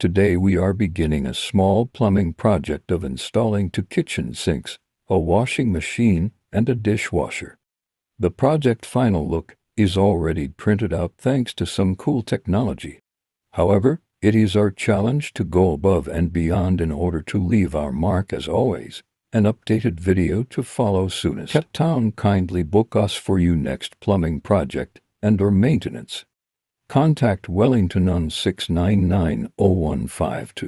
Today we are beginning a small plumbing project of installing 2 kitchen sinks, a washing machine, and a dishwasher. The project final look is already printed out thanks to some cool technology. However, it is our challenge to go above and beyond in order to leave our mark. As always, an updated video to follow soonest. Cat Town kindly book us for your next plumbing project and/or maintenance. Contact Wellington on 699-0152.